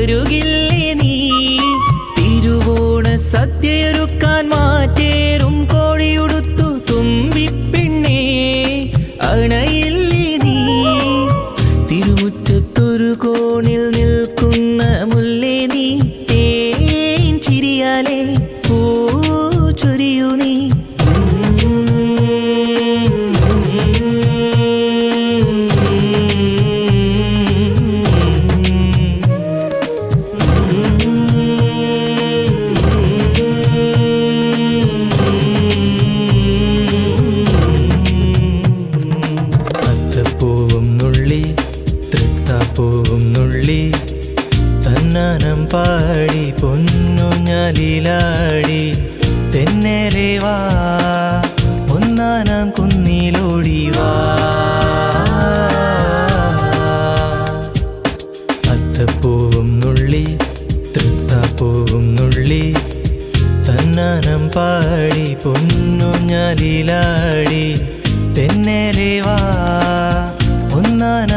വരുകില്ലേ നീ തിരുവോണ സദ്യയൊരുക്കാൻ മാറ്റേറും കോഴിയുടുത്തു തുമ്പിപ്പെണ്ണേ അണയില്ലേ നീ തിരുമുറ്റത്തൊരു കോണിൽ നിൽക്കുന്ന മുല്ലേ നീ തേൻ ചിരിയാലേ പൂ ചൊരിയൂ നീ അത്തപ്പൂവും നുള്ളി തൃത്താപ്പൂവും നുള്ളി തന്നാനം പാടി പൊന്നൂഞ്ഞാലിലാടി തെന്നലെ വാ ഒന്നാനാം കുന്നിലോടി വാ അത്തപ്പൂവും നുള്ളി തൃത്താപ്പൂവും നുള്ളി തന്നാനം പാടി പൊന്നൂഞ്ഞാലിലാടി തെന്നലെ വാ ഒന്നാനാം